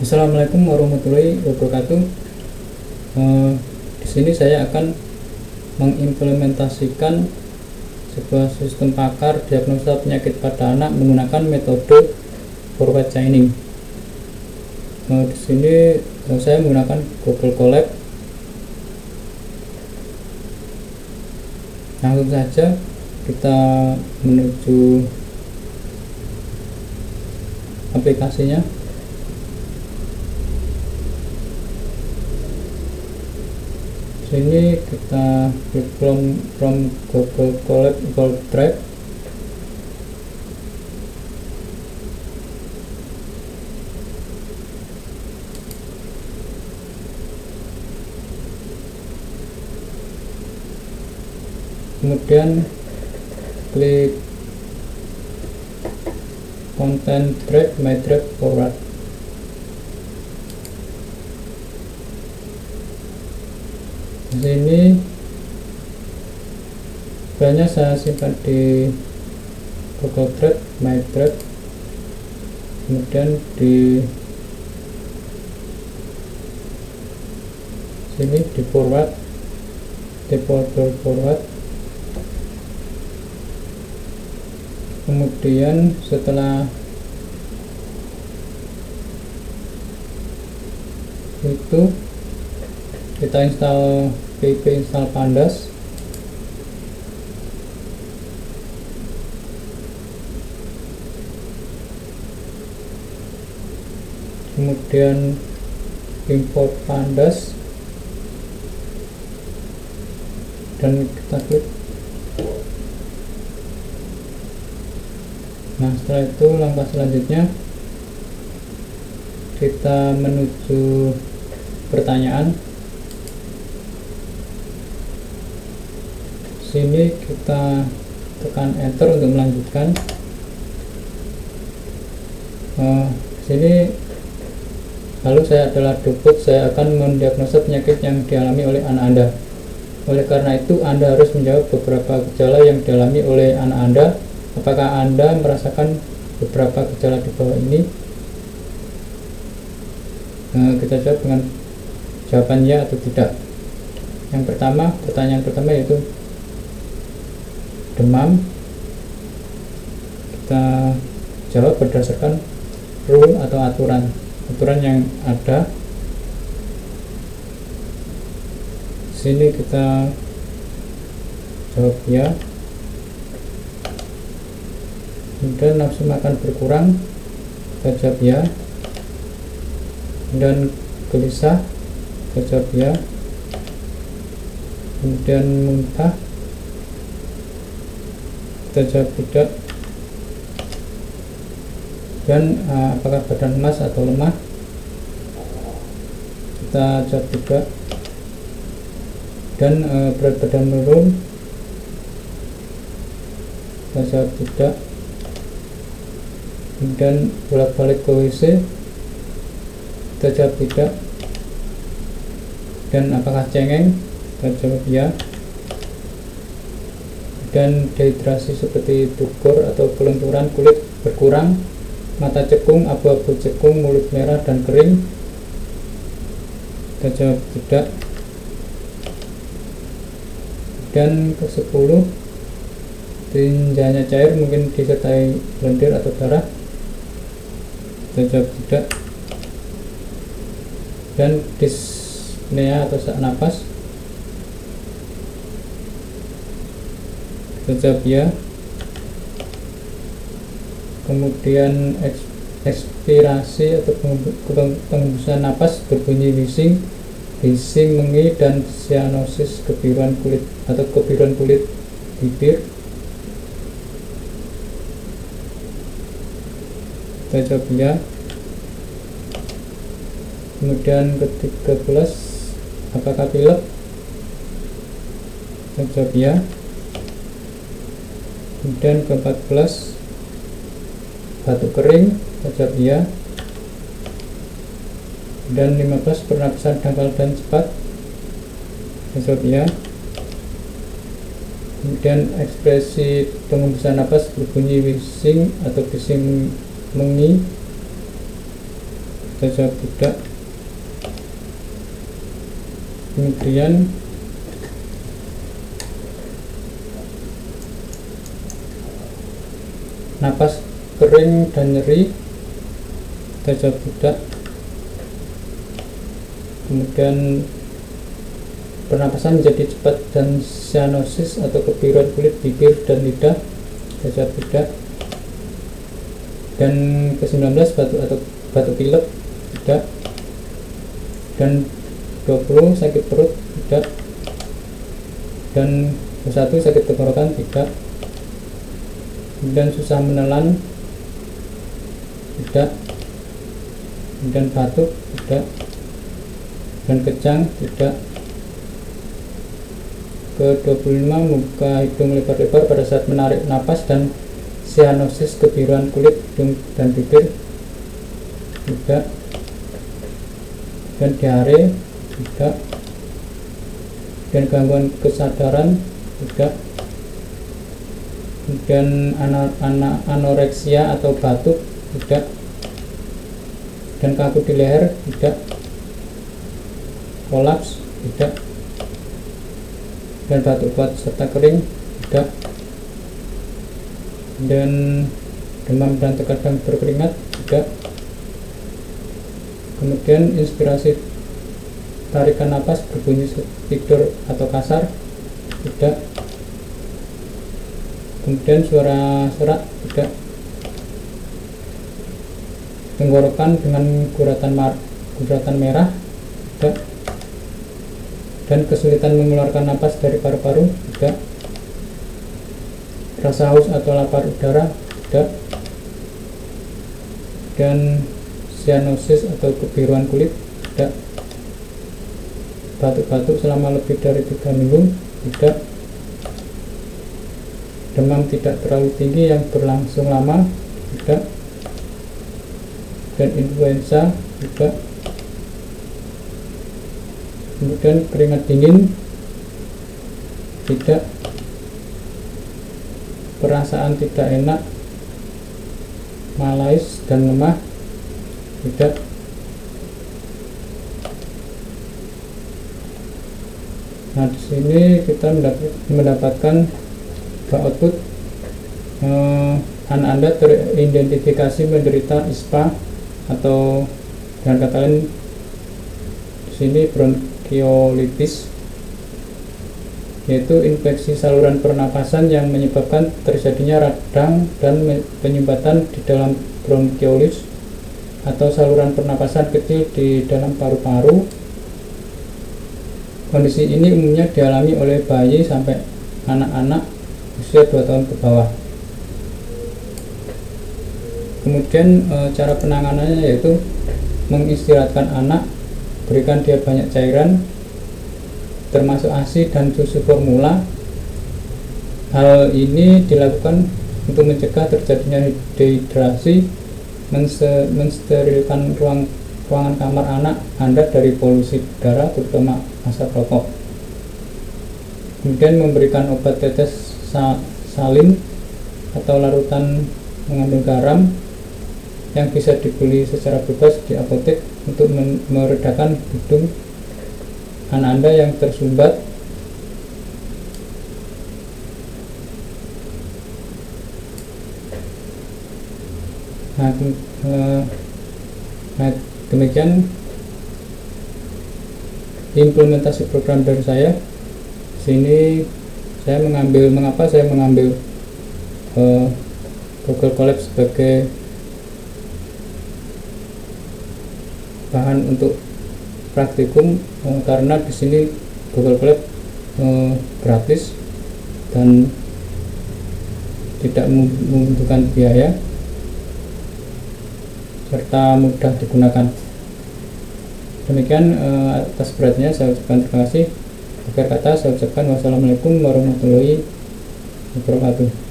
Assalamualaikum warahmatullahi wabarakatuh. Di sini saya akan mengimplementasikan sebuah sistem pakar diagnosa penyakit pada anak menggunakan metode forward chaining. Di sini saya menggunakan Google Colab. Langsung saja kita menuju aplikasinya. Sini kita klik from Google Colab Gold Drive. Kemudian klik content drive my drive forward. Di sini filenya saya simpan di Google Drive my drive, kemudian di sini di forward, di folder forward. Kemudian setelah itu kita install pip install pandas. Kemudian import pandas dan kita klik. Nah, setelah itu langkah selanjutnya kita menuju pertanyaan. Sini kita tekan enter untuk melanjutkan. Sini lalu saya adalah Duput, saya akan mendiagnosa penyakit yang dialami oleh anak Anda. Oleh karena itu Anda harus menjawab beberapa gejala yang dialami oleh anak Anda. Apakah Anda merasakan beberapa gejala di bawah ini? Kita jawab dengan jawaban ya atau tidak. Yang pertama, pertanyaan pertama yaitu demam. Kita jawab berdasarkan rule atau aturan yang ada. Sini kita jawab ya. Kemudian nafsu makan berkurang, kita jawab ya. Dan gelisah, kita jawab ya. Kemudian muntah, kita jawab tidak. Dan apakah badan lemas atau lemah, kita jawab tidak. Dan berat badan menurun, kita jawab tidak. Kemudian bolak-balik ke WC, kita jawab tidak. Dan apakah cengeng, kita jawab ya. Dan dehidrasi seperti turgor atau kelenturan kulit berkurang, mata cekung, abu-abu cekung, mulut merah dan kering, kita jawab tidak. Dan ke-10, tinjanya cair mungkin disertai lendir atau darah, kita jawab tidak. Dan dyspnea atau sesak napas, kita jawab ya. Kemudian ekspirasi atau penghembusan napas berbunyi hissing, mengi, dan cyanosis kebiruan kulit atau kebiruan kulit bibir, kita jawab ya. Kemudian ke-13, apakah pilek, kita jawab ya. Kemudian ke-14, batuk kering, kita jawab ya. Dan 15, pernapasan dangkal dan cepat, kita jawab ya. Kemudian ekspresi penghembusan napas berbunyi hissing atau mengi, kita jawab tidak. Kemudian napas kering dan nyeri, kita jawab tidak. Kemudian pernapasan menjadi cepat dan cyanosis atau kebiruan kulit bibir dan lidah, kita jawab tidak. Dan ke-19 batuk pilek, tidak. Dan 20 sakit perut, tidak. Dan 21 sakit tenggorokan, tidak. Dan susah menelan, tidak. Dan batuk, tidak. Dan kejang, tidak. Ke-25 membuka hidung lebar-lebar pada saat menarik napas dan cyanosis kebiruan kulit hidung dan bibir, tidak. Dan diare, tidak. Dan gangguan kesadaran, tidak. Dan anoreksia atau batuk, tidak. Dan kaku di leher, tidak. Kolaps, tidak. Dan batuk kuat serta kering, tidak. Dan demam dan terkadang berkeringat, tidak. Kemudian inspirasi tarikan napas berbunyi tidur atau kasar, tidak. Kemudian suara serak, tidak. Tenggorokan dengan guratan merah, tidak. Dan kesulitan mengeluarkan napas dari paru-paru, tidak. Rasa haus atau lapar udara, tidak. Dan cyanosis atau kebiruan kulit, tidak. Batuk-batuk selama lebih dari 3 minggu, tidak. Demam tidak terlalu tinggi yang berlangsung lama, tidak. Dan influenza, tidak. Kemudian keringat dingin, tidak. Perasaan tidak enak, malaise dan lemah, tidak. Nah, di sini kita mendapatkan output anak Anda teridentifikasi menderita ISPA atau dengan kata lain di sini bronkiolitis, yaitu infeksi saluran pernapasan yang menyebabkan terjadinya radang dan penyumbatan di dalam bronkiolus atau saluran pernapasan kecil di dalam paru-paru. Kondisi ini umumnya dialami oleh bayi sampai anak-anak usia 2 tahun ke bawah. Kemudian cara penanganannya yaitu mengistirahatkan anak, berikan dia banyak cairan termasuk ASI dan susu formula. Hal ini dilakukan untuk mencegah terjadinya dehidrasi, mensterilkan ruangan kamar anak Anda dari polusi udara terutama asap rokok. Kemudian memberikan obat tetes salin atau larutan mengandung garam yang bisa dibeli secara bebas di apotek untuk meredakan hidung anak Anda yang tersumbat. Nah, demikian implementasi program dari saya. Sini saya mengapa saya mengambil Google Colab sebagai bahan untuk praktikum, karena di sini Google Colab gratis dan tidak membutuhkan biaya serta mudah digunakan. Demikian atas perhatiannya saya ucapkan terima kasih. Akhir kata saya ucapkan wassalamualaikum warahmatullahi wabarakatuh.